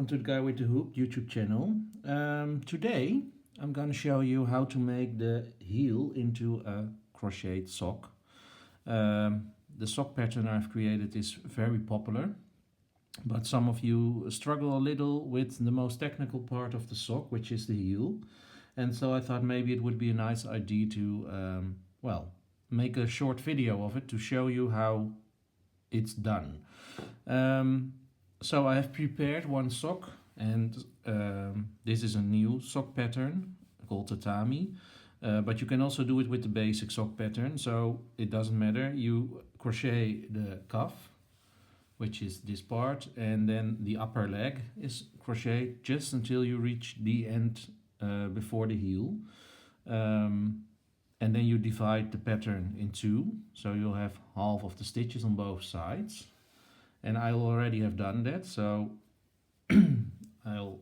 welcome to the Guy with the Hoop YouTube channel. Today I'm going to show you how to make the heel into a crocheted sock. The sock pattern I've created is very popular, but some of you struggle a little with the most technical part of the sock, which is the heel. And so I thought maybe it would be a nice idea to, make a short video of it to show you how it's done. So I have prepared one sock, and this is a new sock pattern called tatami, but you can also do it with the basic sock pattern, so it doesn't matter. You crochet the cuff, which is this part, and then the upper leg is crocheted just until you reach the end before the heel. And then you divide the pattern in two, so you'll have half of the stitches on both sides. And I already have done that, so I'll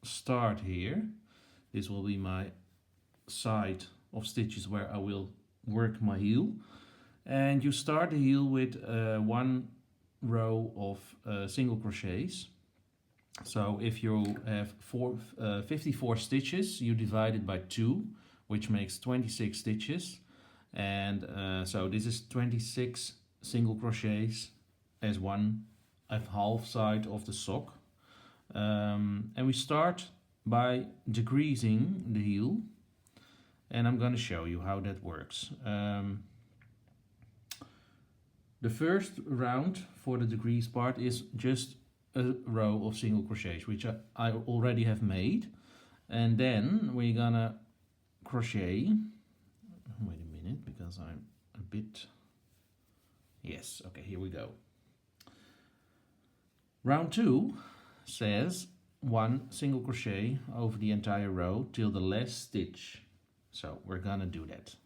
start here. This will be my side of stitches where I will work my heel. And you start the heel with one row of single crochets. So if you have 54 stitches, you divide it by 2, which makes 26 stitches. And so this is 26 single crochets as one half side of the sock. And we start by decreasing the heel, and I'm going to show you how that works. The first round for the decrease part is just a row of single crochets, which I already have made, and then we're gonna crochet. Wait a minute, because I'm a bit... Yes, okay, here we go. Round 2 says 1 single crochet over the entire row till the last stitch. So we're gonna do that.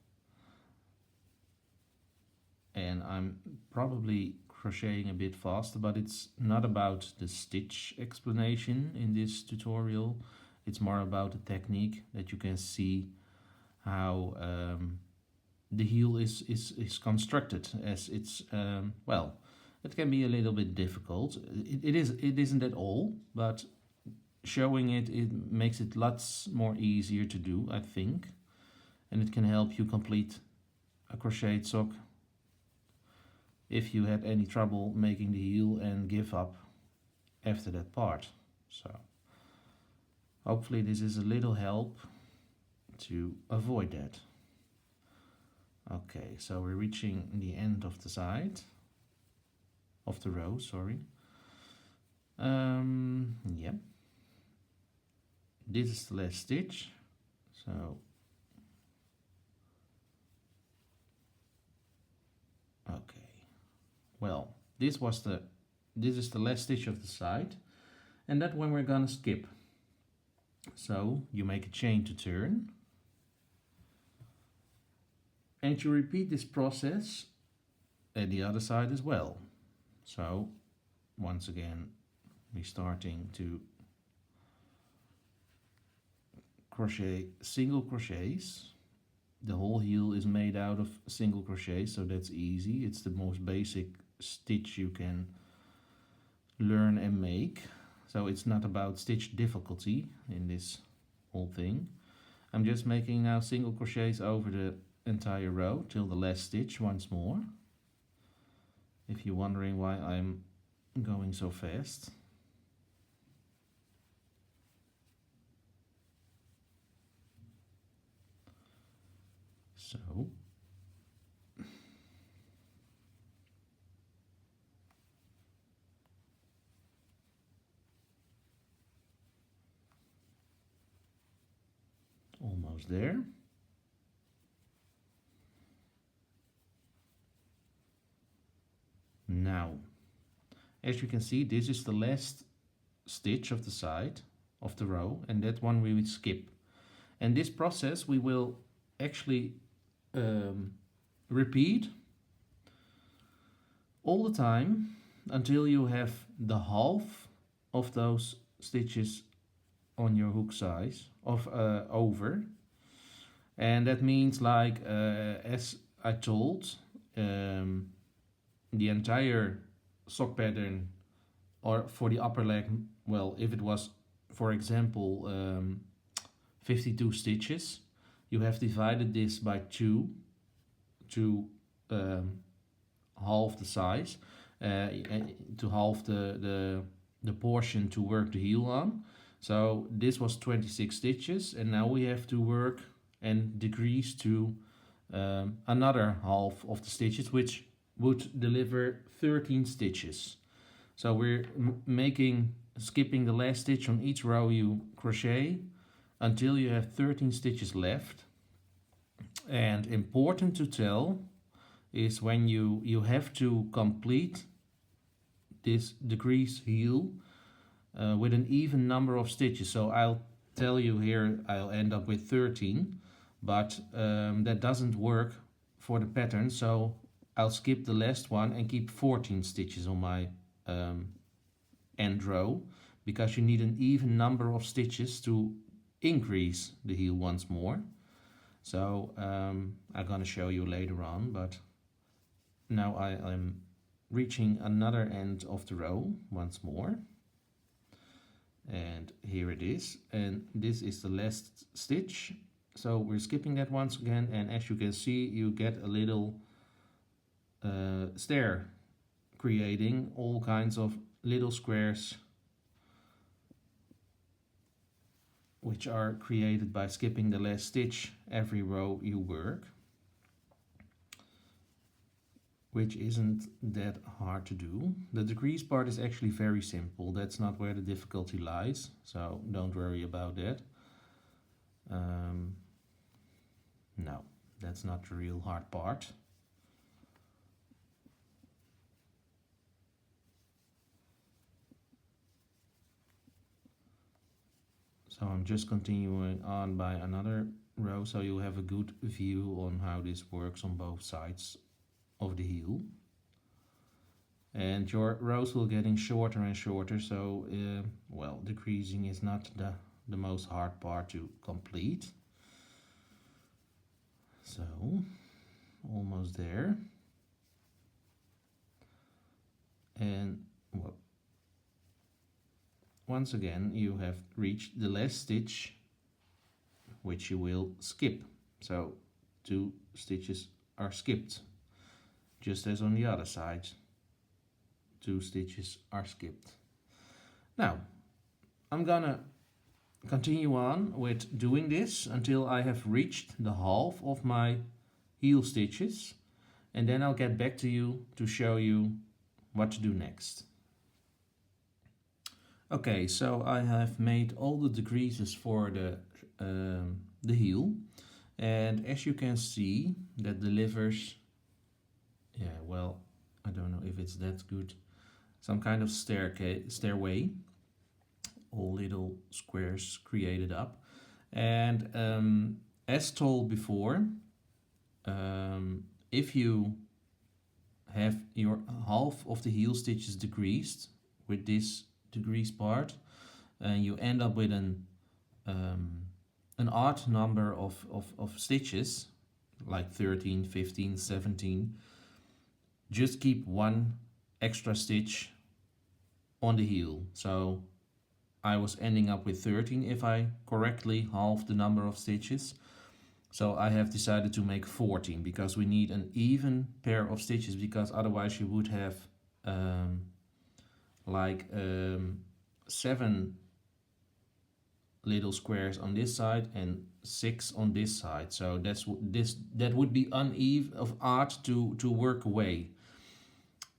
And I'm probably crocheting a bit faster, but it's not about the stitch explanation in this tutorial. It's more about the technique, that you can see how the heel is constructed, as it's it can be a little bit difficult. It isn't at all, but showing it makes it lots more easier to do, I think, and it can help you complete a crocheted sock if you had any trouble making the heel and give up after that part. So hopefully this is a little help to avoid that. Okay, so we're reaching the end of the side of the row, sorry. Yep. This is the last stitch. So okay. Well, this is the last stitch of the side, and that one we're gonna skip. So you make a chain to turn, and you repeat this process at the other side as well. So once again, we're starting to crochet single crochets. The whole heel is made out of single crochets, so that's easy. It's the most basic stitch you can learn and make. So it's not about stitch difficulty in this whole thing. I'm just making now single crochets over the entire row till the last stitch once more. If you're wondering why I'm going so fast. So almost there. Now, as you can see, this is the last stitch of the side of the row, and that one we will skip. And this process we will actually repeat all the time until you have the half of those stitches on your hook size of over. And that means, like as I told, the entire sock pattern or for the upper leg well, if it was, for example, 52 stitches, you have divided this by 2 to halve the size, to halve the portion to work the heel on. So this was 26 stitches, and now we have to work and decrease to another half of the stitches, which would deliver 13 stitches. So we're skipping the last stitch on each row you crochet until you have 13 stitches left. And important to tell is when you have to complete this decrease heel with an even number of stitches. So I'll tell you here I'll end up with 13, but that doesn't work for the pattern, so I'll skip the last one and keep 14 stitches on my end row, because you need an even number of stitches to increase the heel once more. So I'm gonna show you later on, but now I'm reaching another end of the row once more, and here it is, and this is the last stitch. So we're skipping that once again, and as you can see, you get a little stair, creating all kinds of little squares which are created by skipping the last stitch every row you work, which isn't that hard to do. The decrease part is actually very simple. That's not where the difficulty lies, so don't worry about that. No, that's not the real hard part. So I'm just continuing on by another row, so you have a good view on how this works on both sides of the heel. And your rows will getting shorter and shorter, so well, decreasing is not the most hard part to complete. So almost there, and well, once again you have reached the last stitch, which you will skip. So 2 stitches are skipped, just as on the other side. 2 stitches are skipped. Now I'm gonna continue on with doing this until I have reached the half of my heel stitches, and then I'll get back to you to show you what to do next. Okay, so I have made all the decreases for the heel, and as you can see, that delivers, yeah, well, I don't know if it's that good, some kind of stairway, all little squares created up. And as told before, if you have your half of the heel stitches decreased with this decrease part, and you end up with an odd number of stitches, like 13, 15, 17, just keep 1 extra stitch on the heel. So I was ending up with 13 if I correctly halved the number of stitches. So I have decided to make 14, because we need an even pair of stitches, because otherwise you would have like 7 little squares on this side and 6 on this side. So that would be uneven, of art to work away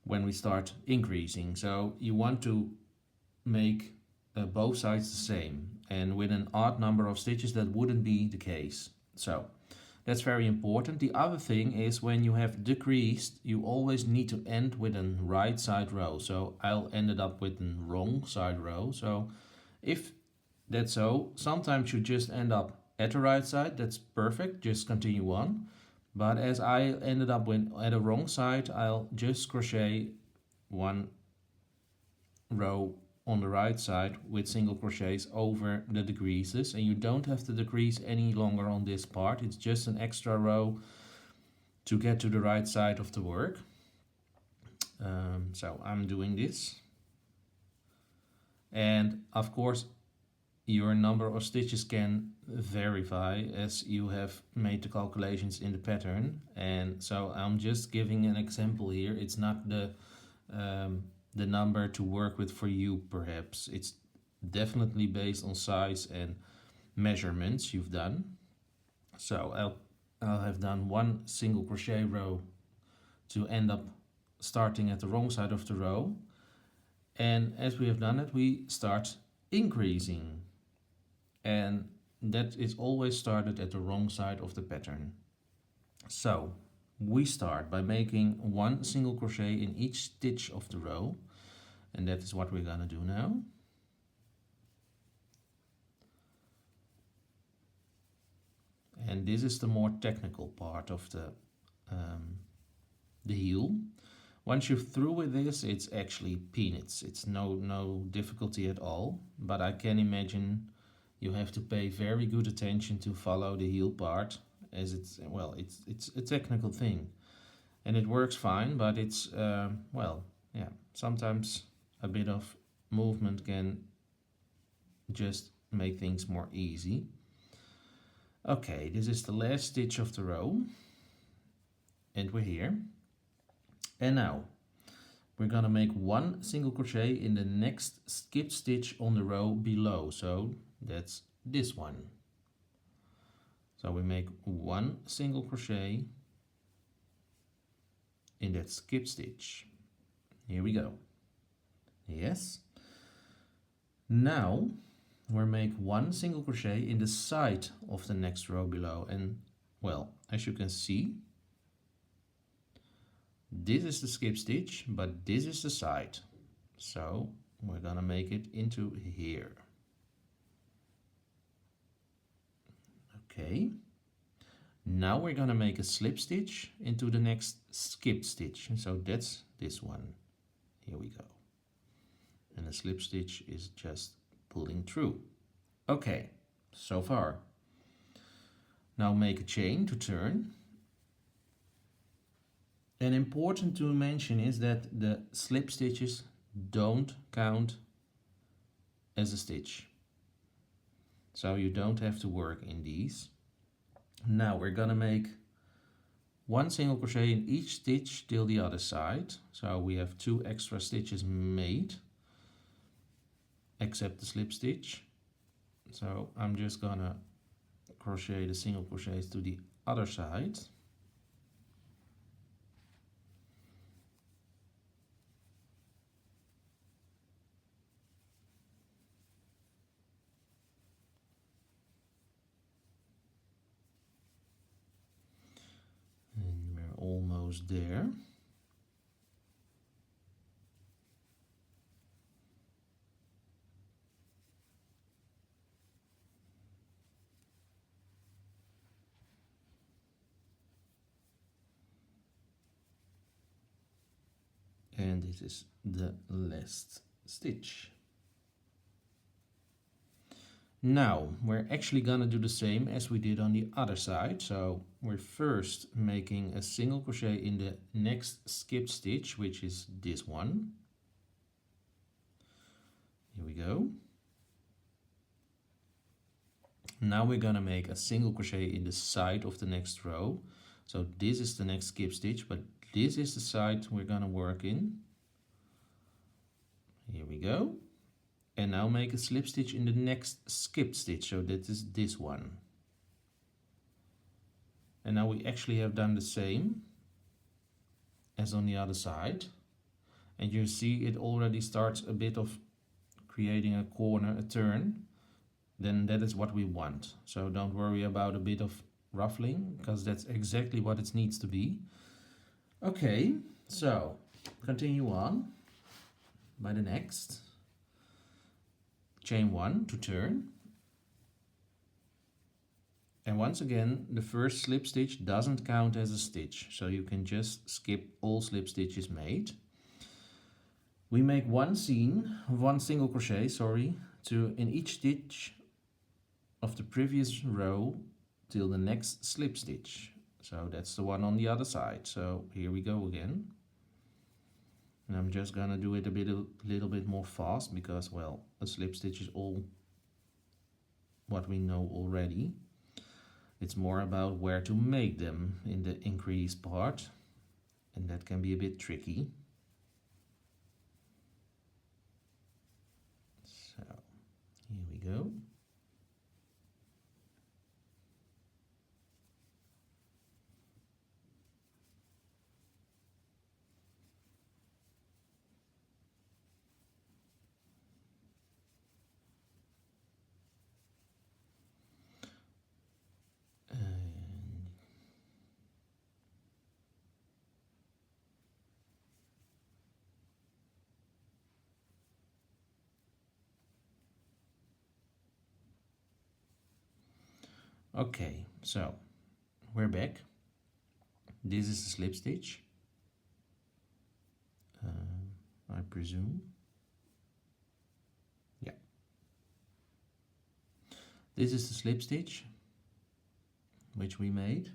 when we start increasing. So you want to make both sides the same, and with an odd number of stitches that wouldn't be the case. So that's very important. The other thing is, when you have decreased, you always need to end with a right side row. So I'll ended up with a wrong side row. So if that's so, sometimes you just end up at the right side. That's perfect, just continue on. But as I ended up with at the wrong side, I'll just crochet 1 row on the right side with single crochets over the decreases, and you don't have to decrease any longer on this part. It's just an extra row to get to the right side of the work. So I'm doing this, And of course your number of stitches can verify as you have made the calculations in the pattern. And so I'm just giving an example here. It's not the number to work with for you perhaps. It's definitely based on size and measurements you've done. So I'll have done one single crochet row to end up starting at the wrong side of the row. And as we have done it, we start increasing. And that is always started at the wrong side of the pattern. So we start by making one single crochet in each stitch of the row. And that is what we're gonna do now. And this is the more technical part of the heel. Once you're through with this, it's actually peanuts. It's no difficulty at all. But I can imagine you have to pay very good attention to follow the heel part, as it's a technical thing, and it works fine. But it's sometimes a bit of movement can just make things more easy. Okay, this is the last stitch of the row, and we're here. And now we're gonna make one single crochet in the next skip stitch on the row below. So that's this one. So we make one single crochet in that skip stitch. Here we go. Yes. Now we'll make one single crochet in the side of the next row below. And well, as you can see, this is the skip stitch, but this is the side. So we're gonna make it into here. Okay. Now we're gonna make a slip stitch into the next skip stitch. So that's this one. Here we go. And the slip stitch is just pulling through. Okay, so far. Now make a chain to turn. And important to mention is that the slip stitches don't count as a stitch. So you don't have to work in these. Now we're gonna make one single crochet in each stitch till the other side. So we have 2 extra stitches made, except the slip stitch. So I'm just gonna crochet the single crochets to the other side. And we're almost there. And this is the last stitch. Now we're actually gonna do the same as we did on the other side. So we're first making a single crochet in the next skip stitch, which is this one. Here we go. Now we're gonna make a single crochet in the side of the next row. So this is the next skip stitch, but this is the side we're gonna work in. Here we go. And now make a slip stitch in the next skip stitch. So that is this one. And now we actually have done the same as on the other side. And you see it already starts a bit of creating a corner, a turn. Then that is what we want. So don't worry about a bit of ruffling, because that's exactly what it needs to be. Okay, so continue on by the next. Chain 1 to turn. And once again, the first slip stitch doesn't count as a stitch, so you can just skip all slip stitches made. We make one single crochet, in each stitch of the previous row till the next slip stitch. So that's the one on the other side. So here we go again. And I'm just gonna do it a little bit more fast because, well, a slip stitch is all what we know already. It's more about where to make them in the increase part, and that can be a bit tricky. So here we go. Okay, so we're back. This is the slip stitch, I presume. Yeah. This is the slip stitch which we made,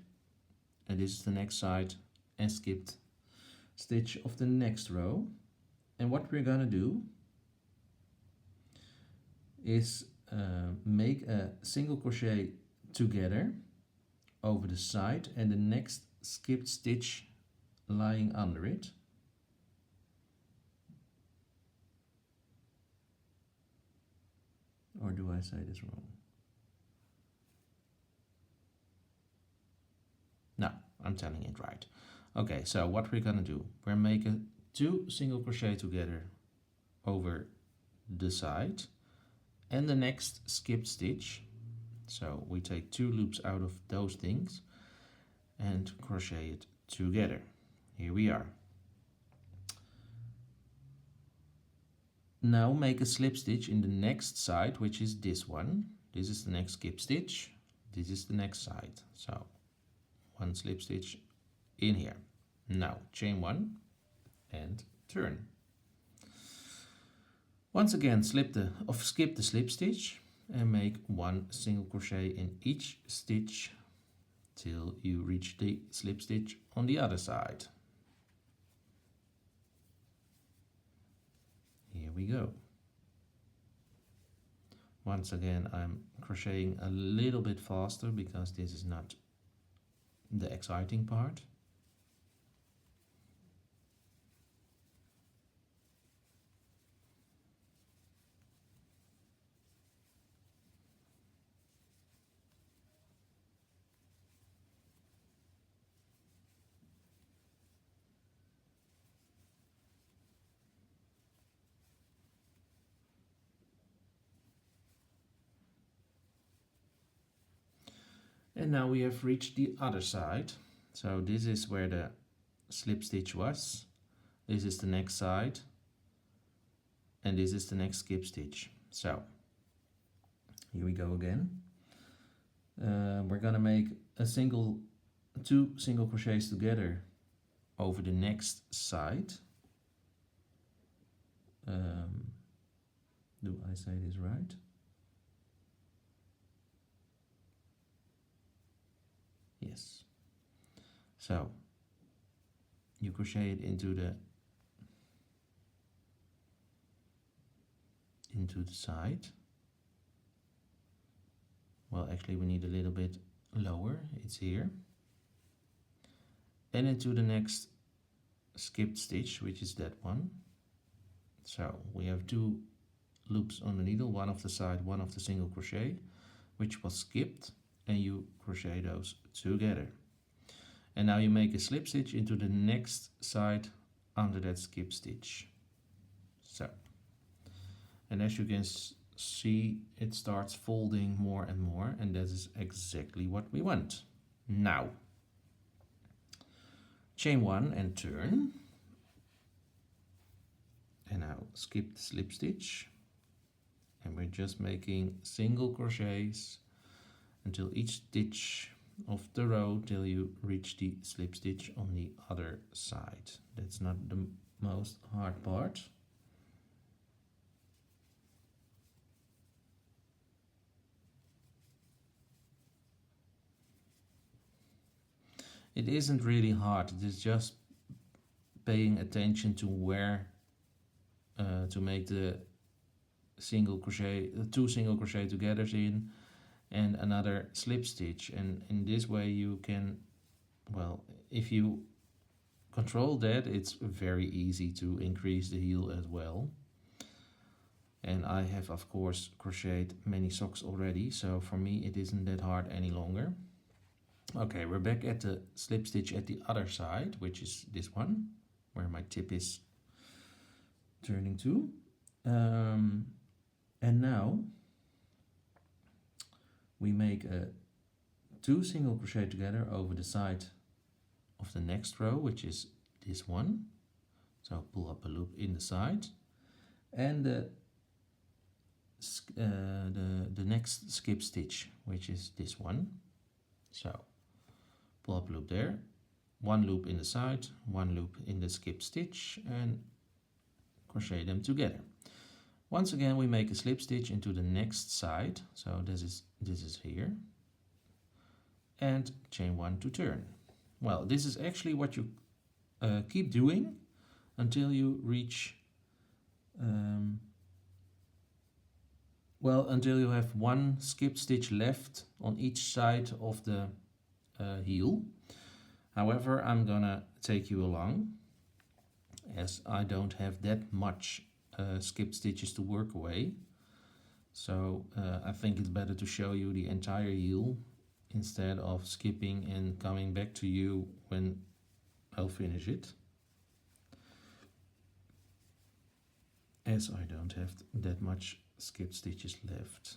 and this is the next side and skipped stitch of the next row. And what we're gonna do is make a single crochet together over the side and the next skipped stitch lying under it. Or do I say this wrong? No, I'm telling it right. Okay, so what we're gonna do, we're making 2 single crochet together over the side and the next skipped stitch. So we take 2 loops out of those things and crochet it together. Here we are. Now make a slip stitch in the next side, which is this one. This is the next skip stitch. This is the next side. So 1 slip stitch in here. Now chain 1 and turn. Once again skip the slip stitch and make 1 single crochet in each stitch till you reach the slip stitch on the other side. Here we go. Once again, I'm crocheting a little bit faster because this is not the exciting part. And now we have reached the other side. So this is where the slip stitch was. This is the next side. And this is the next skip stitch. So here we go again. We're gonna make a 2 single crochets together over the next side. Do I say this right? Yes. So you crochet it into the side. Well, actually we need a little bit lower. It's here. And into the next skipped stitch, which is that one. So we have 2 loops on the needle, one of the side, one of the single crochet, which was skipped, and you crochet those together. And now you make a slip stitch into the next side under that skip stitch. So, and as you can see, it starts folding more and more, and that is exactly what we want. Now chain 1 and turn, and now skip the slip stitch, and we're just making single crochets until each stitch of the row till you reach the slip stitch on the other side. That's not the most hard part. It isn't really hard, it is just paying attention to where to make the two single crochet togethers in and another slip stitch, and in this way you can, well, if you control that, it's very easy to increase the heel as well. And I have of course crocheted many socks already, so for me it isn't that hard any longer. Okay, we're back at the slip stitch at the other side, which is this one where my tip is turning to. And now we make a 2 single crochet together over the side of the next row, which is this one. So pull up a loop in the side, and the next skip stitch, which is this one. So pull up a loop there, one loop in the side, one loop in the skip stitch, and crochet them together. Once again we make a slip stitch into the next side, so this is here, and chain 1 to turn. Well, this is actually what you keep doing until you reach until you have one skip stitch left on each side of the heel. However, I'm gonna take you along as I don't have that much skip stitches to work away, so I think it's better to show you the entire heel instead of skipping and coming back to you when I'll finish it, as I don't have that much skip stitches left,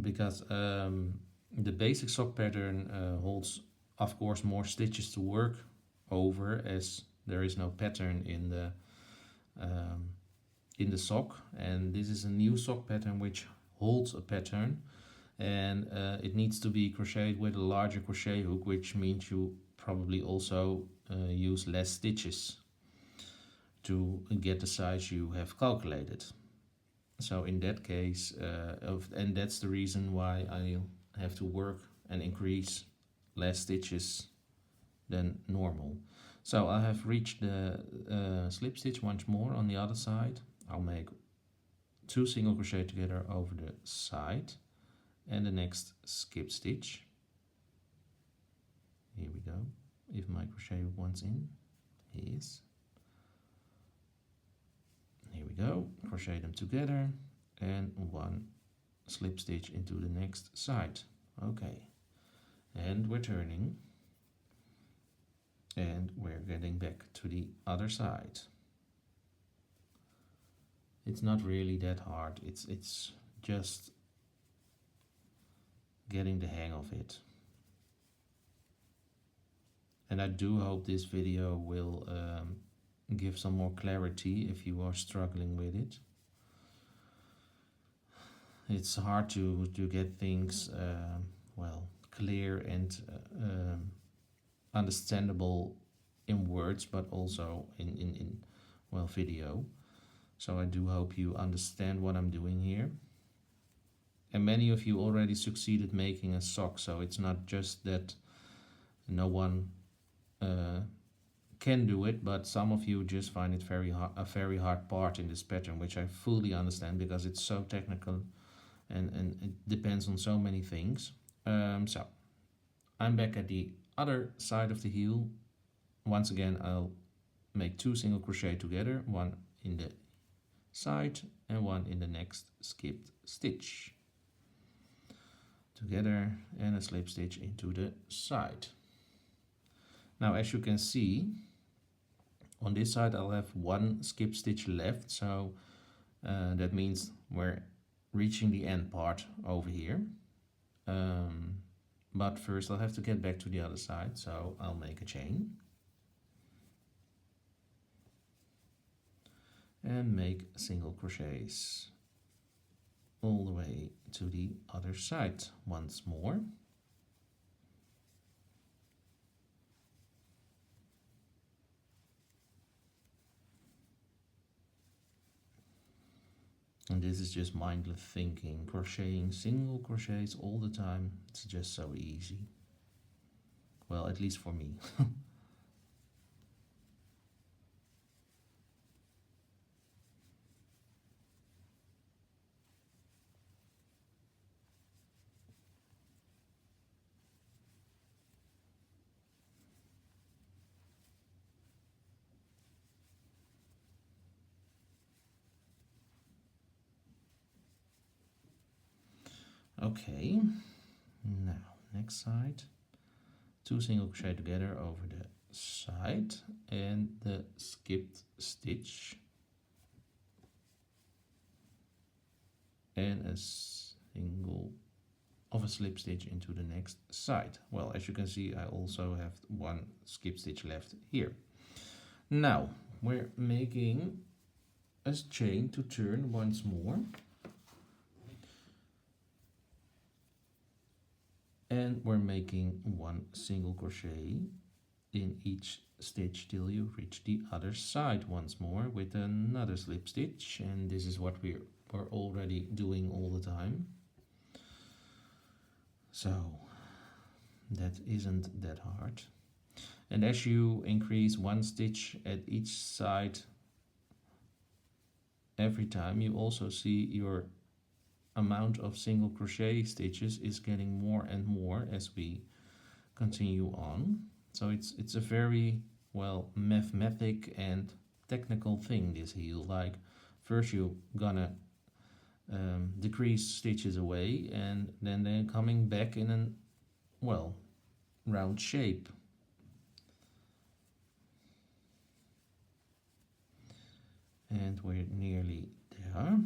because the basic sock pattern holds of course more stitches to work over, as there is no pattern in the sock, and this is a new sock pattern which holds a pattern, and it needs to be crocheted with a larger crochet hook, which means you probably also use less stitches to get the size you have calculated. So in that case, and that's the reason why I have to work and increase less stitches than normal. So I have reached the slip stitch once more on the other side. I'll make 2 single crochet together over the side and the next skip stitch. Here we go. If my crochet hook one's in, he is. Here we go, crochet them together and 1 slip stitch into the next side. Okay, and we're turning and we're getting back to the other side. It's not really that hard, it's just getting the hang of it. And I do hope this video will give some more clarity if you are struggling with it. It's hard to get things well, clear and understandable in words, but also in well, video. So I do hope you understand what I'm doing here. And many of you already succeeded making a sock, so it's not just that no one can do it, but some of you just find it a very hard part in this pattern, which I fully understand because it's so technical and it depends on so many things. So I'm back at the other side of the heel. Once again, I'll make 2 single crochet together, 1 in the side and 1 in the next skipped stitch together, and a slip stitch into the side. Now, as you can see, on this side I'll have 1 skip stitch left, so that means we're reaching the end part over here. But first I'll have to get back to the other side, so I'll make a chain and make single crochets all the way to the other side once more. And this is just mindless thinking, crocheting single crochets all the time. It's just so easy. Well, at least for me. Okay, now next side, 2 single crochet together over the side and the skipped stitch and a single of a slip stitch into the next side. Well, as you can see, I also have one skip stitch left here. Now we're making a chain to turn once more, and we're making 1 single crochet in each stitch till you reach the other side once more with another slip stitch, and this is what we're already doing all the time, so that isn't that hard. And as you increase 1 stitch at each side every time, you also see your amount of single crochet stitches is getting more and more as we continue on. So it's a very, well, mathematic and technical thing, this heel. Like, first you're gonna decrease stitches away, and then they're coming back in a, well, round shape. And we're nearly there.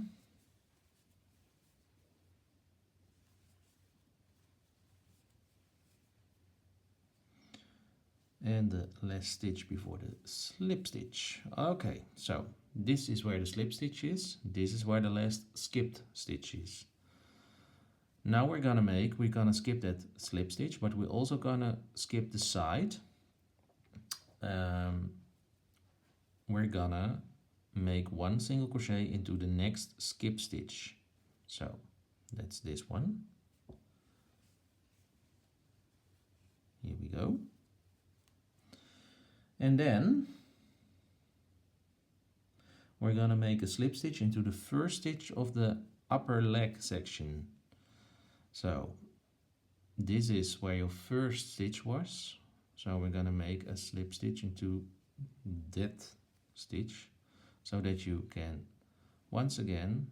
And the last stitch before the slip stitch. Okay, so this is where the slip stitch is. This is where the last skipped stitch is. Now we're gonna skip that slip stitch, but we're also gonna skip the side. We're gonna make 1 single crochet into the next skip stitch. So that's this one. Here we go. And then we're gonna make a slip stitch into the first stitch of the upper leg section. So this is where your first stitch was. So we're gonna make a slip stitch into that stitch so that you can, once again,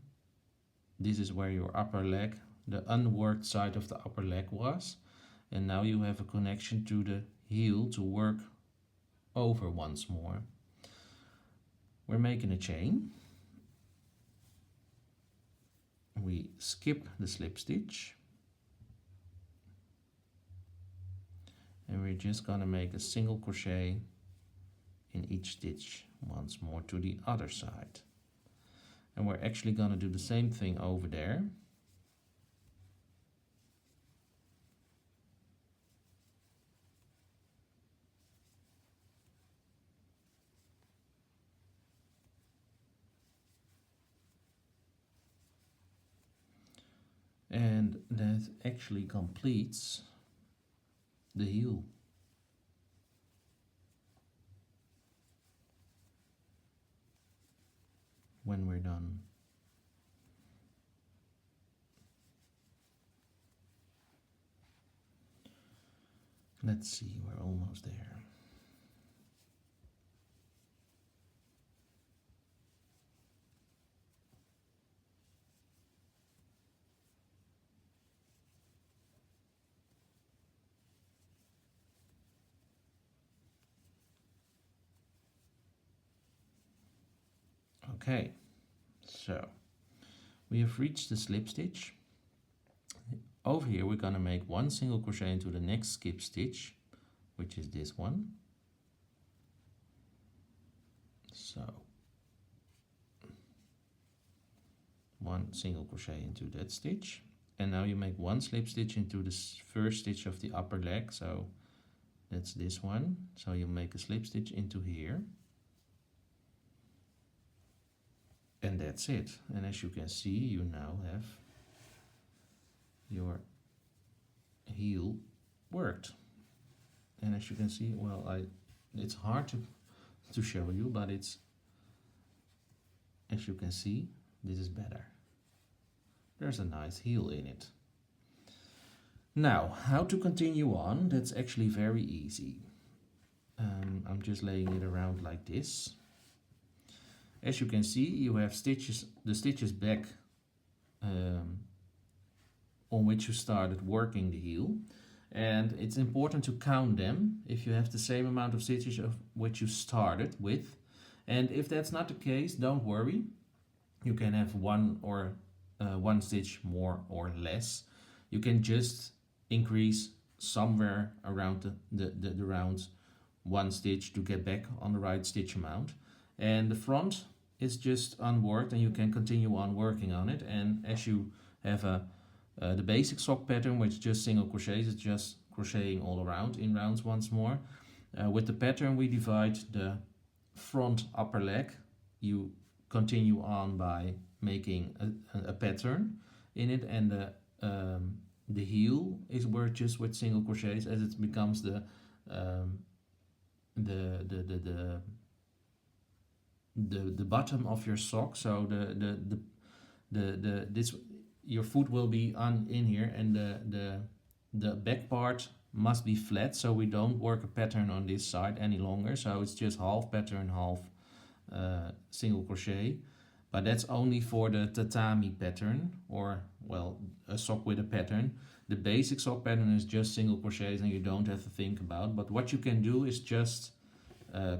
this is where your upper leg, the unworked side of the upper leg was, and now you have a connection to the heel to work over once more. We're making a chain. We skip the slip stitch, and we're just gonna make a single crochet in each stitch once more to the other side. And we're actually gonna do the same thing over there. And that actually completes the heel. When we're done. Let's see, we're almost there. Okay, so we have reached the slip stitch. Over here we're going to make 1 single crochet into the next skip stitch, which is this one. So 1 single crochet into that stitch, and now you make 1 slip stitch into the first stitch of the upper leg, so that's this one. So you make a slip stitch into here. And that's it. And as you can see, you now have your heel worked. And as you can see, well, it's hard to show you, but it's, as you can see, this is better. There's a nice heel in it. Now, how to continue on? That's actually very easy. I'm just laying it around like this. As you can see, you have stitches, the stitches back on which you started working the heel. And it's important to count them if you have the same amount of stitches of which you started with. And if that's not the case, don't worry. You can have one stitch more or less. You can just increase somewhere around the round one stitch to get back on the right stitch amount. And the front is just unworked, and you can continue on working on it. And as you have the basic sock pattern, which is just single crochets, it's just crocheting all around in rounds once more. With the pattern we divide the front upper leg. You continue on by making a pattern in it, and the heel is worked just with single crochets as it becomes the bottom of your sock. So this your foot will be on in here, and the back part must be flat, so we don't work a pattern on this side any longer. So it's just half pattern, half single crochet. But that's only for the tatami pattern, or well, a sock with a pattern. The basic sock pattern is just single crochets, and you don't have to think about. But what you can do is just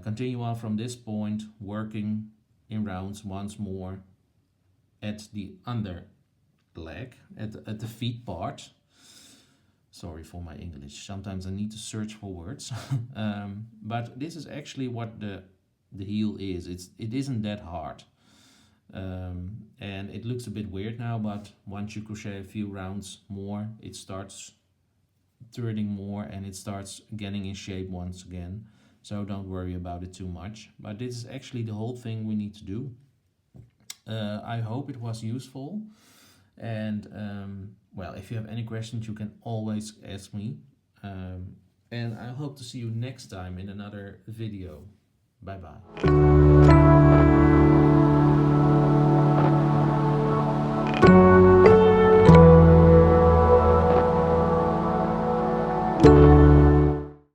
continue on from this point, working in rounds once more at the under leg, at the feet part. Sorry for my English, sometimes I need to search for words. But this is actually what the heel is. It isn't that hard. And it looks a bit weird now, but once you crochet a few rounds more, it starts turning more and it starts getting in shape once again. So don't worry about it too much. But this is actually the whole thing we need to do. I hope it was useful. And well, if you have any questions, you can always ask me. And I hope to see you next time in another video. Bye bye.